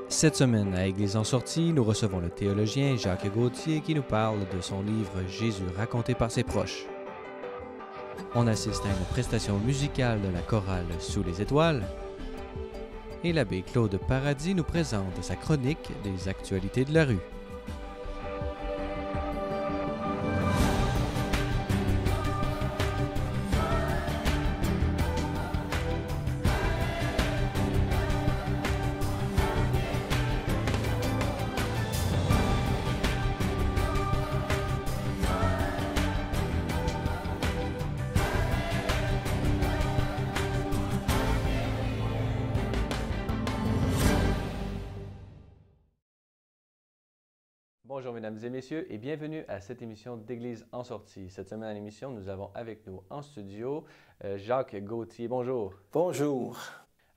Cette semaine, à Église en sortie, nous recevons le théologien Jacques Gauthier qui nous parle de son livre Jésus raconté par ses proches. On assiste à une prestation musicale de la chorale Sous les étoiles. Et l'abbé Claude Paradis nous présente sa chronique des actualités de la rue. Bonjour mesdames et messieurs et bienvenue à cette émission d'Église en sortie. Cette semaine à l'émission, nous avons avec nous en studio Jacques Gauthier. Bonjour. Bonjour.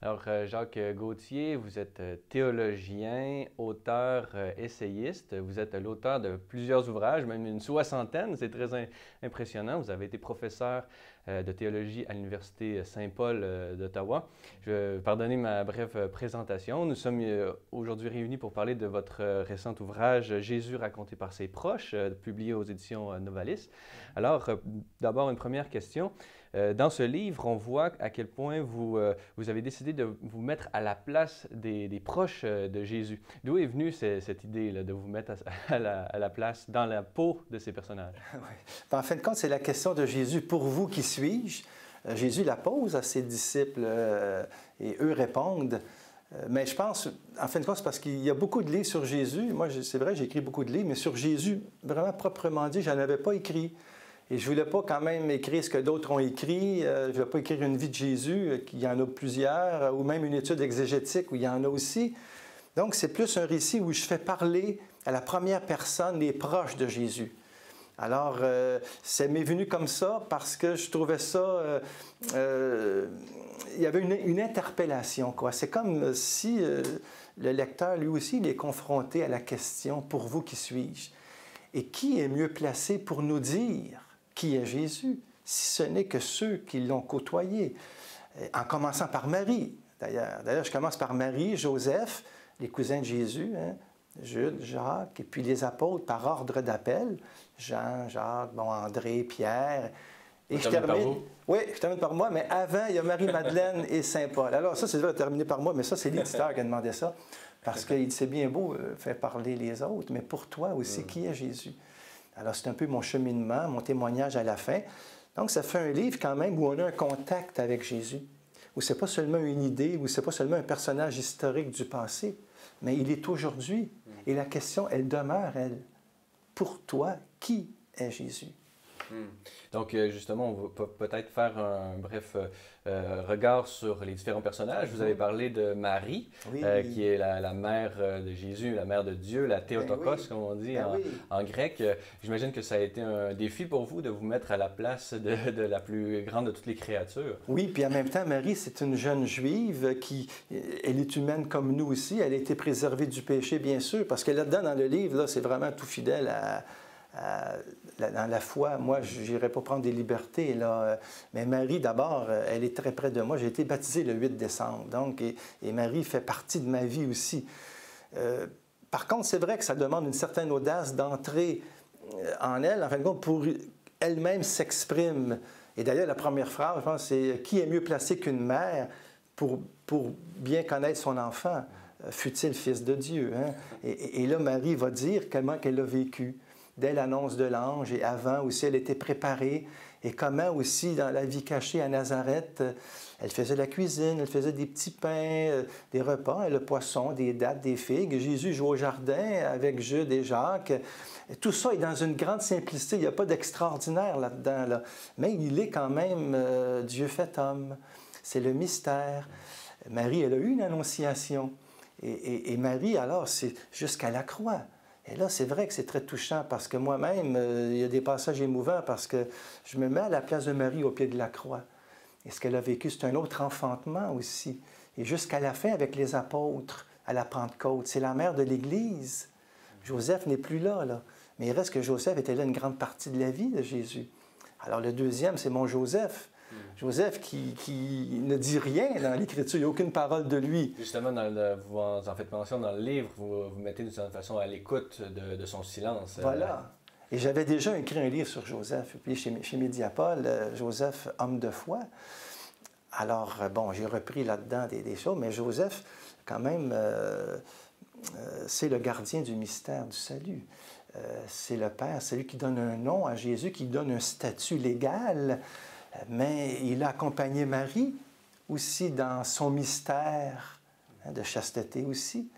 Alors Jacques Gauthier, vous êtes théologien, auteur, essayiste. Vous êtes l'auteur de plusieurs ouvrages, même une soixantaine. C'est très impressionnant. Vous avez été professeur de théologie à l'Université Saint-Paul d'Ottawa. Pardonnez ma brève présentation. Nous sommes aujourd'hui réunis pour parler de votre récent ouvrage « Jésus raconté par ses proches », publié aux éditions Novalis. Alors, d'abord, une première question. Dans ce livre, on voit à quel point vous avez décidé de vous mettre à la place des proches de Jésus. D'où est venue cette idée là, de vous mettre à la place, dans la peau de ces personnages? Oui. En fin de compte, c'est la question de Jésus. Pour vous, qui suis-je? Jésus la pose à ses disciples et eux répondent. Mais je pense, en fin de compte, c'est parce qu'il y a beaucoup de livres sur Jésus. Moi, c'est vrai, j'ai écrit beaucoup de livres, mais sur Jésus, vraiment proprement dit, je n'en avais pas écrit. Et je ne voulais pas quand même écrire ce que d'autres ont écrit. Je ne voulais pas écrire une vie de Jésus, qu'il y en a plusieurs, ou même une étude exégétique où il y en a aussi. Donc, c'est plus un récit où je fais parler à la première personne les proches de Jésus. Alors, ça m'est venu comme ça parce que je trouvais ça... il y avait une interpellation, quoi. C'est comme si le lecteur, lui aussi, il est confronté à la question « Pour vous, qui suis-je? » Et qui est mieux placé pour nous dire qui est Jésus, si ce n'est que ceux qui l'ont côtoyé, en commençant par Marie. D'ailleurs, je commence par Marie, Joseph, les cousins de Jésus, hein, Jude, Jacques, et puis les apôtres par ordre d'appel, Jean, Jacques, bon, André, Pierre. Et je termine, oui, je termine par moi, mais avant, il y a Marie-Madeleine et Saint-Paul. Alors ça, c'est terminé par moi, mais ça, c'est l'éditeur qui a demandé ça, parce qu'il c'est bien beau faire parler les autres, mais pour toi aussi, qui est Jésus? Alors, c'est un peu mon cheminement, mon témoignage à la fin. Donc, ça fait un livre quand même où on a un contact avec Jésus, où ce n'est pas seulement une idée, où ce n'est pas seulement un personnage historique du passé, mais il est aujourd'hui. Et la question, elle demeure, elle. Pour toi, qui est Jésus? Donc, justement, on va peut-être faire un bref regard sur les différents personnages. Vous avez parlé de Marie, oui. Qui est la mère de Jésus, la mère de Dieu, la Théotokos, comme on dit en grec. J'imagine que ça a été un défi pour vous de vous mettre à la place de la plus grande de toutes les créatures. Oui, puis en même temps, Marie, c'est une jeune juive elle est humaine comme nous aussi. Elle a été préservée du péché, bien sûr, parce que là-dedans, dans le livre, là, c'est vraiment tout fidèle dans la foi. Moi, je n'irai pas prendre des libertés, là. Mais Marie, d'abord, elle est très près de moi. J'ai été baptisé le 8 décembre, donc, et Marie fait partie de ma vie aussi. Par contre, c'est vrai que ça demande une certaine audace d'entrer en elle, en fin de compte, pour elle-même s'exprime. Et d'ailleurs, la première phrase, je pense, c'est « Qui est mieux placé qu'une mère pour bien connaître son enfant, fût-il fils de Dieu? Hein? » Et là, Marie va dire comment qu'elle a vécu. Dès l'annonce de l'ange et avant aussi, elle était préparée. Et comment aussi, dans la vie cachée à Nazareth, elle faisait la cuisine, elle faisait des petits pains, des repas, le poisson, des dattes, des figues. Jésus joue au jardin avec Jude et Jacques. Tout ça est dans une grande simplicité. Il n'y a pas d'extraordinaire là-dedans. Là. Mais il est quand même Dieu fait homme. C'est le mystère. Marie, elle a eu une annonciation. Et Marie, alors, c'est jusqu'à la croix. Et là, c'est vrai que c'est très touchant parce que moi-même, il y a des passages émouvants parce que je me mets à la place de Marie au pied de la croix. Et ce qu'elle a vécu, c'est un autre enfantement aussi. Et jusqu'à la fin, avec les apôtres, à la Pentecôte, c'est la mère de l'Église. Joseph n'est plus là. Mais il reste que Joseph était là une grande partie de la vie de Jésus. Alors le deuxième, c'est mon Joseph. Joseph qui ne dit rien dans l'Écriture, il n'y a aucune parole de lui. Justement, vous en faites mention dans le livre, vous mettez d'une certaine façon à l'écoute de son silence. Voilà. Et j'avais déjà écrit un livre sur Joseph, puis chez Mediapol, Joseph, homme de foi. Alors, bon, j'ai repris là-dedans des choses, mais Joseph, quand même, c'est le gardien du mystère du salut. C'est le Père, c'est lui qui donne un nom à Jésus, qui donne un statut légal, mais il a accompagné Marie aussi dans son mystère de chasteté aussi,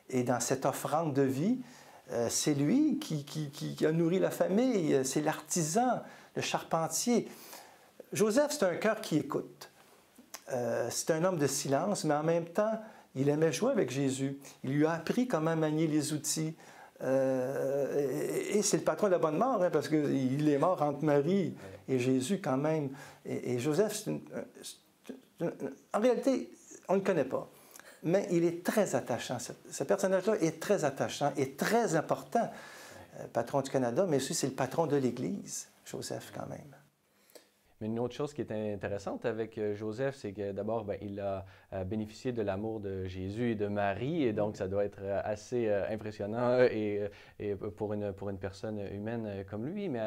et dans cette offrande de vie. C'est lui qui a nourri la famille, c'est l'artisan, le charpentier. Joseph, c'est un cœur qui écoute. C'est un homme de silence, mais en même temps, il aimait jouer avec Jésus. Il lui a appris comment manier les outils. Et c'est le patron de la bonne mort, parce qu'il est mort entre Marie et Jésus quand même. Et Joseph, en réalité, on ne le connaît pas. Mais il est très attachant. Ce personnage-là est très attachant et très important. Patron du Canada, mais aussi c'est le patron de l'Église, Joseph, quand même. Mais une autre chose qui est intéressante avec Joseph, c'est que d'abord, il a bénéficié de l'amour de Jésus et de Marie, et donc ça doit être assez impressionnant et pour une personne humaine comme lui. Mais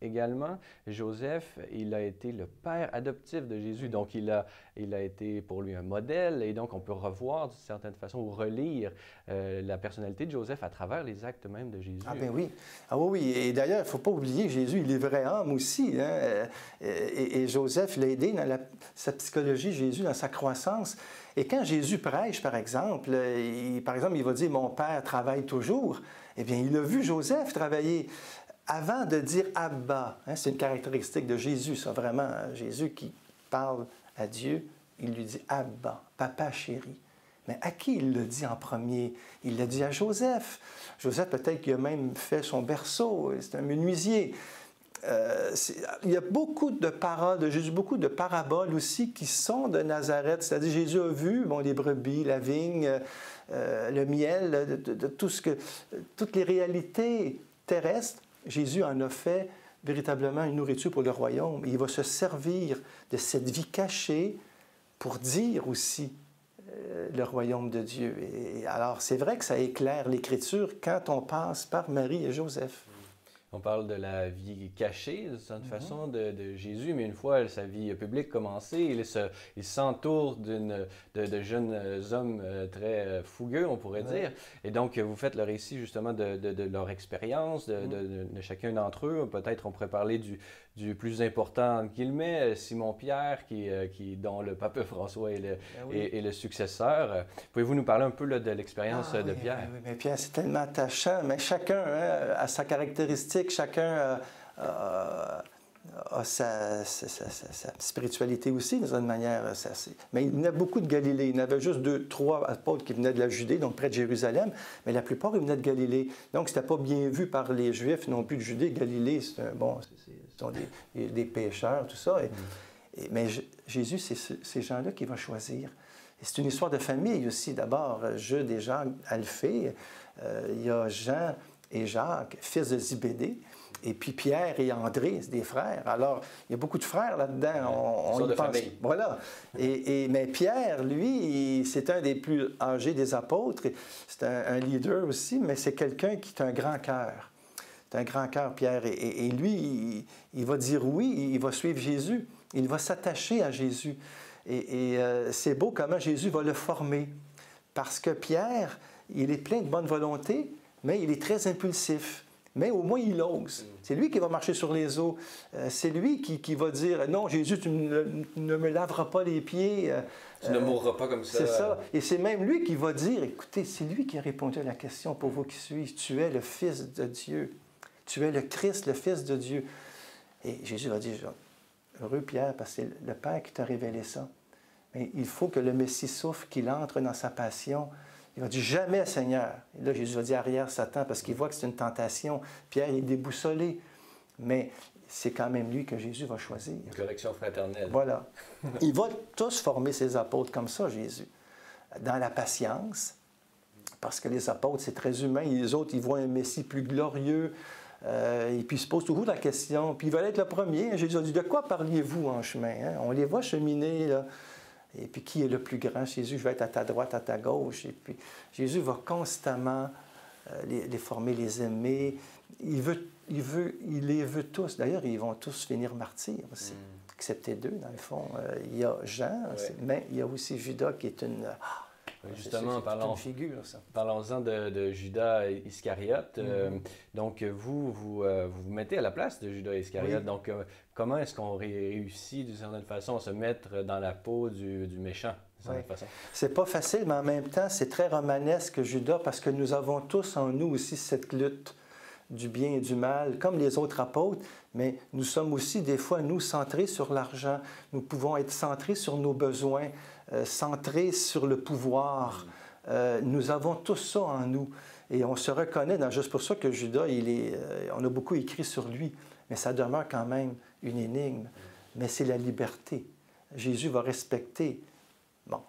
également, Joseph, il a été le père adoptif de Jésus, donc il a été pour lui un modèle, et donc on peut revoir d'une certaine façon ou relire la personnalité de Joseph à travers les actes même de Jésus. Ah ben oui, ah oui, et d'ailleurs, il ne faut pas oublier, Jésus, il est vrai homme aussi, hein? Et Joseph l'a aidé dans sa psychologie, Jésus, dans sa croissance. Et quand Jésus prêche, par exemple, il va dire « Mon Père travaille toujours », eh bien, il a vu Joseph travailler. Avant de dire « Abba », hein, c'est une caractéristique de Jésus, ça, vraiment. Jésus qui parle à Dieu, il lui dit « Abba », « Papa chéri ». Mais à qui il le dit en premier? Il l'a dit à Joseph. Joseph, peut-être qu'il a même fait son berceau, c'est un menuisier. Il y a beaucoup de paroles de Jésus, beaucoup de paraboles aussi qui sont de Nazareth. C'est-à-dire, Jésus a vu les brebis, la vigne, le miel, toutes les réalités terrestres. Jésus en a fait véritablement une nourriture pour le royaume. Et il va se servir de cette vie cachée pour dire aussi le royaume de Dieu. Et alors, c'est vrai que ça éclaire l'Écriture quand on passe par Marie et Joseph. On parle de la vie cachée, de cette façon, de Jésus, mais une fois sa vie publique commencée, il s'entoure de jeunes hommes très fougueux, on pourrait dire. Et donc, vous faites le récit justement de leur expérience, de chacun d'entre eux. Peut-être on pourrait parler du plus important, entre guillemets, Simon-Pierre, dont le pape François est le successeur. Pouvez-vous nous parler un peu de l'expérience de Pierre? Oui, mais Pierre, c'est tellement attachant, mais chacun a sa caractéristique, chacun a sa spiritualité aussi, d'une certaine manière. Mais il venait beaucoup de Galilée. Il y en avait juste 2, 3 apôtres qui venaient de la Judée, donc près de Jérusalem, mais la plupart, ils venaient de Galilée. Donc, ce n'était pas bien vu par les Juifs non plus de Judée. Galilée, ce sont des pécheurs, tout ça. Mais Jésus, c'est ces gens-là qu'il va choisir. Et c'est une histoire de famille aussi. D'abord, Jude et Jacques, Alphée. Il y a Jean et Jacques, fils de Zébédée. Et puis Pierre et André, c'est des frères. Alors, il y a beaucoup de frères là-dedans. On y pense. Famille. Voilà. Mais Pierre, lui, c'est un des plus âgés des apôtres. C'est un leader aussi, mais c'est quelqu'un qui a un grand cœur. C'est un grand cœur, Pierre. Et lui, il va dire oui, il va suivre Jésus. Il va s'attacher à Jésus. Et c'est beau comment Jésus va le former. Parce que Pierre, il est plein de bonne volonté, mais il est très impulsif. Mais au moins, il ose. C'est lui qui va marcher sur les eaux. C'est lui qui va dire « Non, Jésus, tu ne me laveras pas les pieds. Tu ne mourras pas comme ça. » C'est ça. Et c'est même lui qui va dire « Écoutez, c'est lui qui a répondu à la question pour vous qui suivez. Tu es le Fils de Dieu. Tu es le Christ, le Fils de Dieu. » Et Jésus va dire « Heureux Pierre, parce que c'est le Père qui t'a révélé ça. Mais il faut que le Messie souffre, qu'il entre dans sa passion. » Il va dire « Jamais, Seigneur. » Et là, Jésus va dire « Arrière, Satan », parce qu'il voit que c'est une tentation. Pierre est déboussolé. Mais c'est quand même lui que Jésus va choisir. Une correction fraternelle. Voilà. Il va tous former ses apôtres comme ça, Jésus. Dans la patience, parce que les apôtres, c'est très humain. Et les autres, ils voient un Messie plus glorieux, Et puis il se pose toujours la question. Puis il va être le premier. Jésus a dit, de quoi parliez-vous en chemin? Hein? On les voit cheminer, là. Et puis qui est le plus grand? Jésus, je vais être à ta droite, à ta gauche. Et puis Jésus va constamment les former, les aimer. Il les veut tous. D'ailleurs, ils vont tous finir martyrs aussi. Excepté deux, dans le fond. Il y a Jean, mais il y a aussi Judas qui est une... Justement, une figure, ça. Parlons-en de Judas Iscariote. Donc, vous mettez à la place de Judas Iscariote. Oui. Donc, comment est-ce qu'on réussit, d'une certaine façon, à se mettre dans la peau du méchant, d'une certaine façon? C'est pas facile, mais en même temps, c'est très romanesque, Judas, parce que nous avons tous en nous aussi cette lutte du bien et du mal, comme les autres apôtres, mais nous sommes aussi, des fois, nous, centrés sur l'argent. Nous pouvons être centrés sur nos besoins, centrés sur le pouvoir. Nous avons tout ça en nous. Et on se reconnaît dans... Juste pour ça que Judas, on a beaucoup écrit sur lui, mais ça demeure quand même une énigme. Mais c'est la liberté. Jésus va respecter. Bon,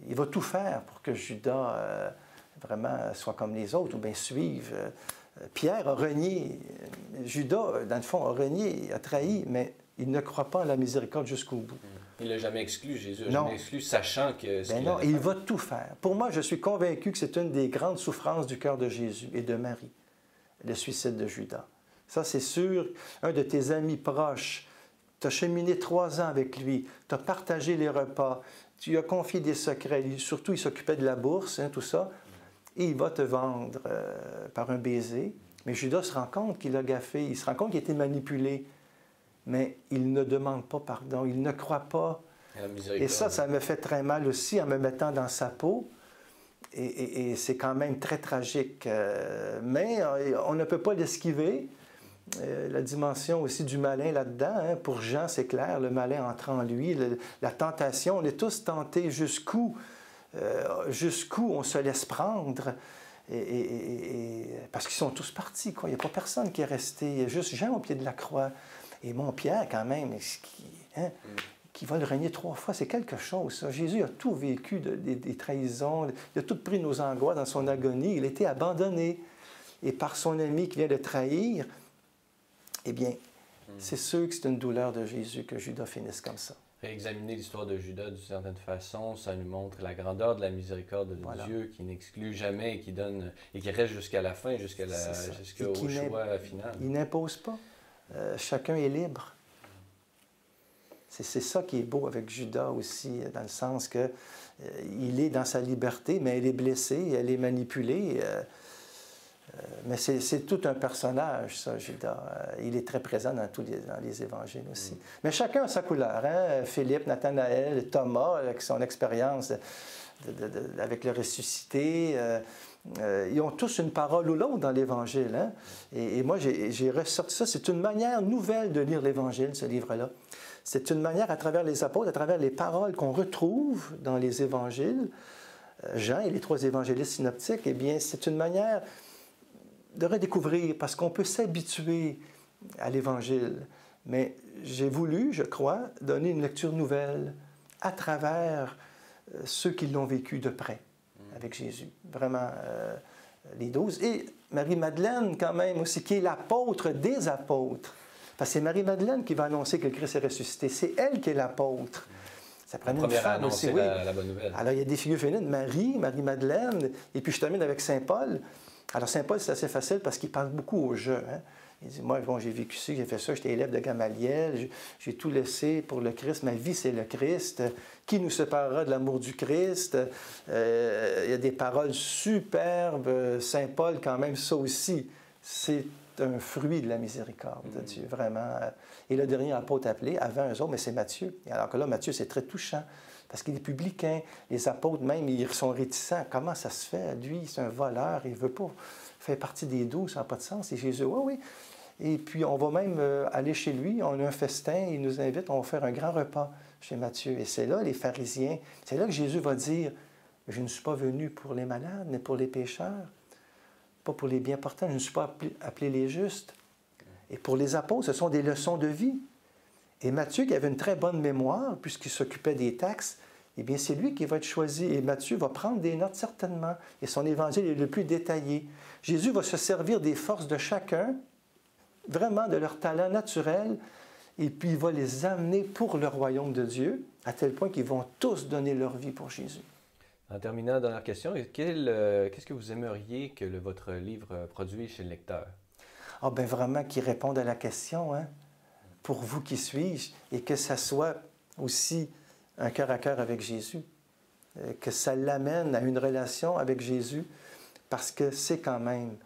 il va tout faire pour que Judas vraiment soit comme les autres, ou bien suive... Pierre a renié, Judas, dans le fond, a renié, a trahi, mais il ne croit pas en la miséricorde jusqu'au bout. Il ne l'a jamais exclu, Jésus n'a jamais exclu, sachant que... Non, il va tout faire. Pour moi, je suis convaincu que c'est une des grandes souffrances du cœur de Jésus et de Marie, le suicide de Judas. Ça, c'est sûr, un de tes amis proches, tu as cheminé 3 ans avec lui, tu as partagé les repas, tu lui as confié des secrets, surtout il s'occupait de la bourse, hein, tout ça. Et il va te vendre par un baiser. Mais Judas se rend compte qu'il a gaffé, il se rend compte qu'il a été manipulé. Mais il ne demande pas pardon, il ne croit pas. Et ça me fait très mal aussi en me mettant dans sa peau. Et c'est quand même très tragique. Mais on ne peut pas l'esquiver. La dimension aussi du malin là-dedans, hein, pour Jean, c'est clair, le malin entre en lui, la tentation, on est tous tentés jusqu'où on se laisse prendre, parce qu'ils sont tous partis, quoi. Il n'y a pas personne qui est resté, il y a juste Jean au pied de la croix. Et mon Pierre, quand même, qui va le renier 3 fois, c'est quelque chose, ça. Jésus a tout vécu, des trahisons, il a tout pris nos angoisses dans son agonie, il a été abandonné. Et par son ami qui vient le trahir, eh bien, c'est sûr que c'est une douleur de Jésus que Judas finisse comme ça. Réexaminer l'histoire de Judas d'une certaine façon, ça nous montre la grandeur de la miséricorde de Dieu qui n'exclut jamais et qui donne et qui reste jusqu'à la fin, jusqu'au choix final. Il n'impose pas. Chacun est libre. C'est ça qui est beau avec Judas aussi, dans le sens que il est dans sa liberté, mais elle est blessée, elle est manipulée. Mais c'est tout un personnage, ça, Judas. Il est très présent dans les évangiles aussi. Mais chacun a sa couleur. Hein? Philippe, Nathanaël, Thomas, avec son expérience avec le ressuscité. Ils ont tous une parole ou l'autre dans l'Évangile. Hein? Et moi, j'ai ressorti ça. C'est une manière nouvelle de lire l'Évangile, ce livre-là. C'est une manière, à travers les apôtres, à travers les paroles qu'on retrouve dans les Évangiles, Jean et les 3 évangélistes synoptiques, eh bien, c'est une manière de redécouvrir, parce qu'on peut s'habituer à l'Évangile. Mais j'ai voulu, je crois, donner une lecture nouvelle à travers ceux qui l'ont vécu de près avec Jésus. Vraiment, les 12. Et Marie-Madeleine, quand même, aussi, qui est l'apôtre des apôtres. Parce que c'est Marie-Madeleine qui va annoncer que le Christ est ressuscité. C'est elle qui est l'apôtre. Ça prenait une femme aussi, oui. La bonne nouvelle. Alors, il y a des figures féminines. Marie-Madeleine, et puis je termine avec Saint Paul. Alors, Saint Paul, c'est assez facile parce qu'il parle beaucoup au jeu. Hein? Il dit, moi, bon, j'ai vécu ça, j'ai fait ça, j'étais élève de Gamaliel, j'ai tout laissé pour le Christ, ma vie, c'est le Christ. Qui nous séparera de l'amour du Christ? Il y a des paroles superbes. Saint Paul, quand même, ça aussi, c'est un fruit de la miséricorde de Dieu, vraiment. Et le dernier apôtre appelé, avant eux autres, mais c'est Matthieu. Et alors que là, Matthieu, c'est très touchant. Parce qu'il est publicain. Les apôtres, même, ils sont réticents. Comment ça se fait? Lui, c'est un voleur. Il ne veut pas faire partie des 12. Ça n'a pas de sens. Et Jésus, oui. Et puis, on va même aller chez lui. On a un festin. Il nous invite. On va faire un grand repas chez Matthieu. Et c'est là, les pharisiens. C'est là que Jésus va dire, je ne suis pas venu pour les malades, mais pour les pécheurs. Pas pour les bien portants. Je ne suis pas appelé les justes. Et pour les apôtres, ce sont des leçons de vie. Et Matthieu, qui avait une très bonne mémoire, puisqu'il s'occupait des taxes, eh bien, c'est lui qui va être choisi. Et Matthieu va prendre des notes certainement. Et son évangile est le plus détaillé. Jésus va se servir des forces de chacun vraiment de leur talent naturel, et puis il va les amener pour le royaume de Dieu, à tel point qu'ils vont tous donner leur vie pour Jésus. En terminant, dernière question, qu'est-ce que vous aimeriez que votre livre produise chez le lecteur? Ah bien vraiment qu'ils répondent à la question, hein? Pour vous qui suis-je? Et que ça soit aussi un cœur à cœur avec Jésus, que ça l'amène à une relation avec Jésus, parce que c'est quand même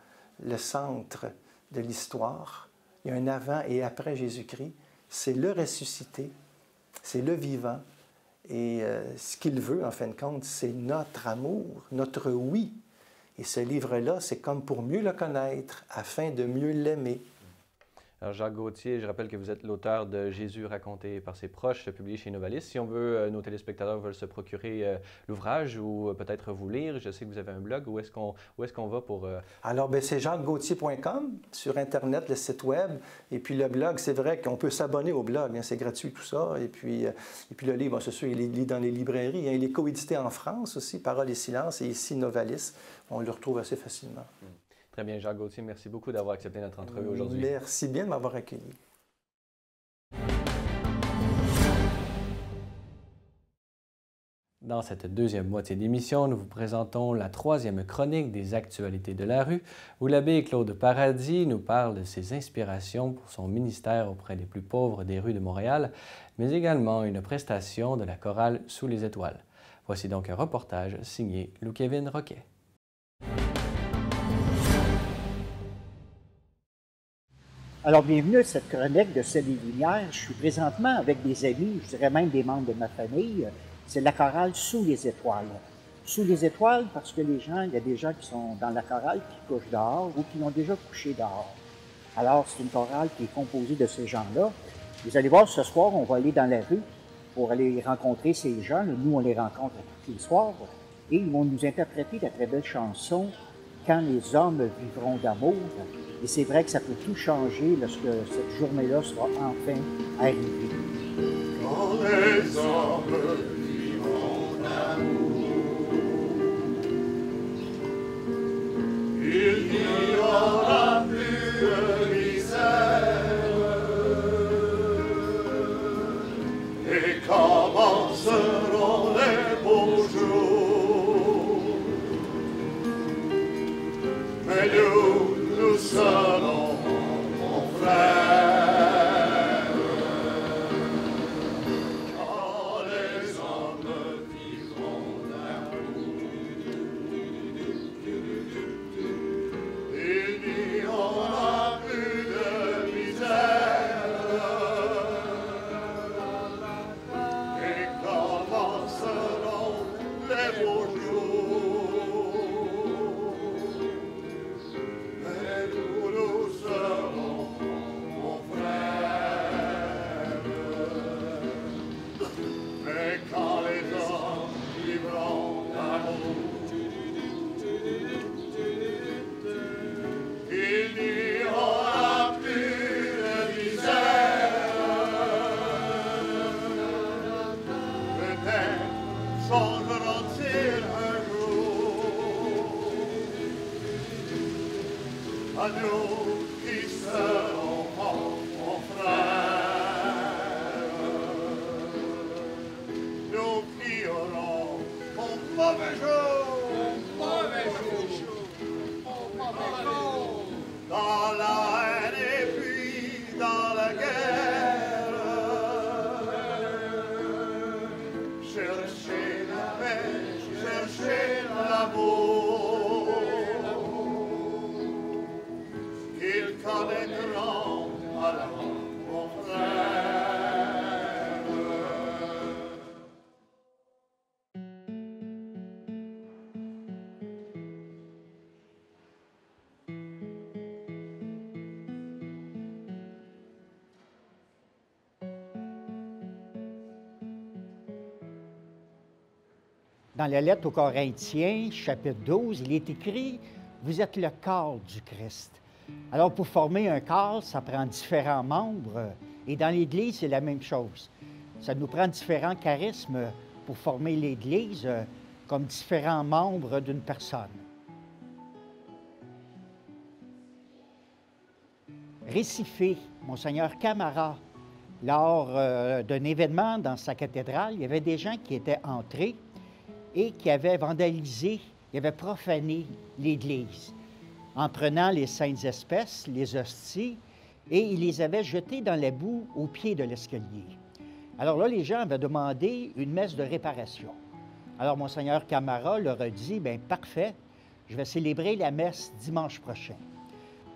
le centre de l'histoire. Il y a un avant et après Jésus-Christ. C'est le ressuscité, c'est le vivant. Et ce qu'il veut, en fin de compte, c'est notre amour, notre oui. Et ce livre-là, c'est comme pour mieux le connaître, afin de mieux l'aimer. Alors, Jacques Gauthier, je rappelle que vous êtes l'auteur de Jésus raconté par ses proches, publié chez Novalis. Si on veut, nos téléspectateurs veulent se procurer l'ouvrage ou peut-être vous lire, je sais que vous avez un blog, où est-ce qu'on va pour... Alors, bien, c'est jacquesgauthier.com sur Internet, le site web. Et puis le blog, c'est vrai qu'on peut s'abonner au blog, hein, c'est gratuit tout ça. Et puis le livre, c'est sûr, il est dans les librairies. Hein, il est coédité en France aussi, Paroles et Silence, et ici Novalis. On le retrouve assez facilement. Très bien, Jacques Gauthier, merci beaucoup d'avoir accepté notre entrevue aujourd'hui. Merci bien de m'avoir accueilli. Dans cette deuxième moitié d'émission, nous vous présentons la troisième chronique des actualités de la rue, où l'abbé Claude Paradis nous parle de ses inspirations pour son ministère auprès des plus pauvres des rues de Montréal, mais également une prestation de la chorale Sous les étoiles. Voici donc un reportage signé Lou-Kévin Roquet. Alors, bienvenue à cette chronique de Ciel et Lumière. Je suis présentement avec des amis, je dirais même des membres de ma famille. C'est la chorale Sous les étoiles. Sous les étoiles parce que il y a des gens qui sont dans la chorale qui couchent dehors ou qui ont déjà couché dehors. Alors, c'est une chorale qui est composée de ces gens-là. Vous allez voir, ce soir, on va aller dans la rue pour aller rencontrer ces gens. Nous, on les rencontre tous les soirs. Et ils vont nous interpréter la très belle chanson « Quand les hommes vivront d'amour ». Et c'est vrai que ça peut tout changer lorsque cette journée-là sera enfin arrivée. Quand les hommes vivront d'amour, il n'y aura plus de misère, et commenceront les beaux jours. Mais nous serons, mon frère, quand les hommes vivront d'amour. Il n'y aura plus de misère, et commenceront les beaux jours. Nous serons, mon frère. Mais quand les hommes vivront d'amour, il n'y aura plus de misère. Peut-être changeront-ils un jour. À nous qui serons, mon frère, nous crierons au mauvais jour, dans la haine et puis dans la guerre. Cherchez la paix, cherchez l'amour. Ils connaîtront alors, mon frère. Dans la lettre aux Corinthiens, chapitre 12, il est écrit « Vous êtes le corps du Christ ». Alors, pour former un corps, ça prend différents membres. Et dans l'Église, c'est la même chose. Ça nous prend différents charismes pour former l'Église, comme différents membres d'une personne. récifé Monseigneur Camara lors d'un événement dans sa cathédrale. Il y avait des gens qui étaient entrés et qui avaient vandalisé, qui avaient profané l'Église en prenant les saintes espèces, les hosties, et ils les avaient jetées dans la boue au pied de l'escalier. Alors là, les gens avaient demandé une messe de réparation. Alors, Monseigneur Camara leur a dit, « Bien, parfait, je vais célébrer la messe dimanche prochain. »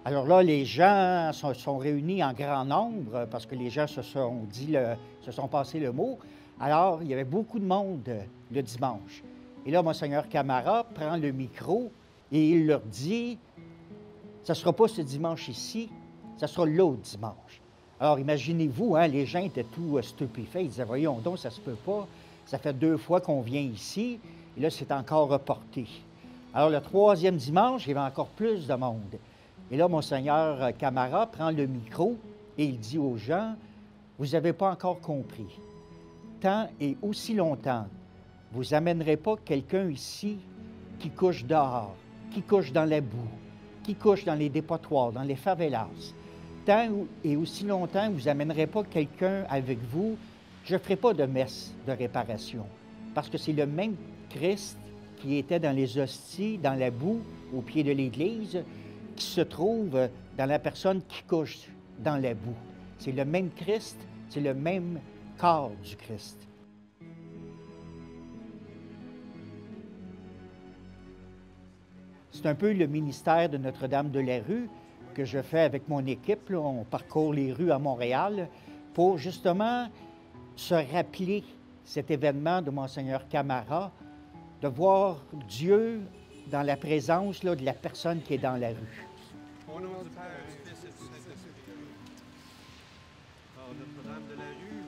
Alors là, les gens sont réunis en grand nombre parce que les gens se sont passés le mot. Alors, il y avait beaucoup de monde le dimanche. Et là, Monseigneur Camara prend le micro et il leur dit, « Ça ne sera pas ce dimanche ici, ça sera l'autre dimanche. » Alors, imaginez-vous, hein, les gens étaient tout stupéfaits. Ils disaient, « Voyons donc, ça ne se peut pas. Ça fait 2 fois qu'on vient ici, et là, c'est encore reporté. » Alors, le 3e dimanche, il y avait encore plus de monde. Et là, Monseigneur Camara prend le micro et il dit aux gens, « Vous n'avez pas encore compris. Tant et aussi longtemps, vous n'amènerez pas quelqu'un ici qui couche dehors, qui couche dans la boue, qui couche dans les dépotoirs, dans les favelas. Tant et aussi longtemps, vous n'amènerez pas quelqu'un avec vous, je ne ferai pas de messe de réparation. » Parce que c'est le même Christ qui était dans les hosties, dans la boue, au pied de l'Église, qui se trouve dans la personne qui couche dans la boue. C'est le même Christ, c'est le même corps du Christ. C'est un peu le ministère de Notre-Dame-de-la-Rue que je fais avec mon équipe. Là. On parcourt les rues à Montréal pour justement se rappeler cet événement de Monseigneur Camara, de voir Dieu dans la présence là, de la personne qui est dans la rue. Au nom du Père, du Fils et du Saint-Esprit. Alors, Notre-Dame de la rue,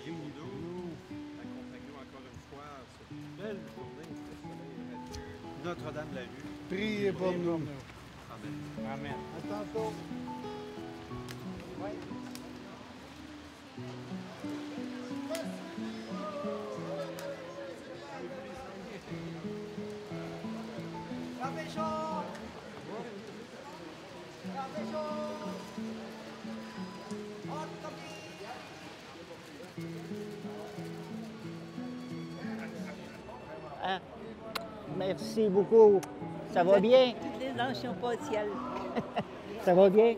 guide-nous, accompagne-nous encore une fois cette belle journée de soleil radieux. Notre-Dame de la rue. Priez pour nous. Amen. Amen. À tantôt. Ah, merci beaucoup. Ça va bien? Toutes les anges sont pas au ciel. Ça va bien?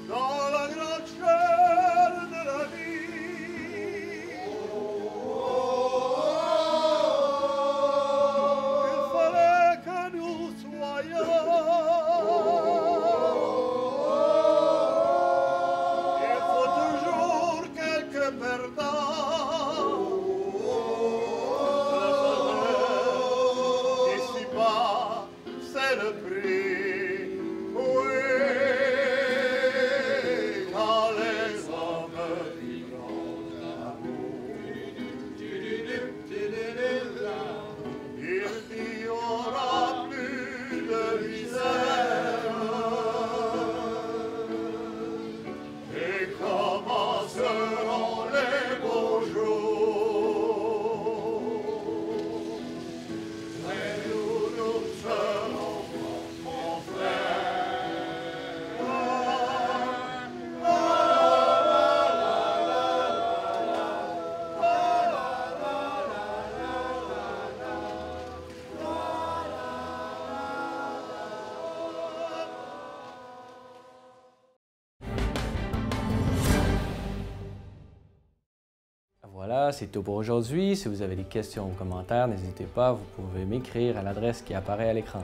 Dans la grande chaîne de la vie, il fallait que nous soyons. Il faut toujours quelques perdants. Ici-bas, c'est le prix. Voilà, c'est tout pour aujourd'hui. Si vous avez des questions ou commentaires, n'hésitez pas, vous pouvez m'écrire à l'adresse qui apparaît à l'écran.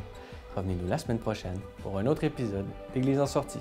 Revenez-nous la semaine prochaine pour un autre épisode d'Église en sortie.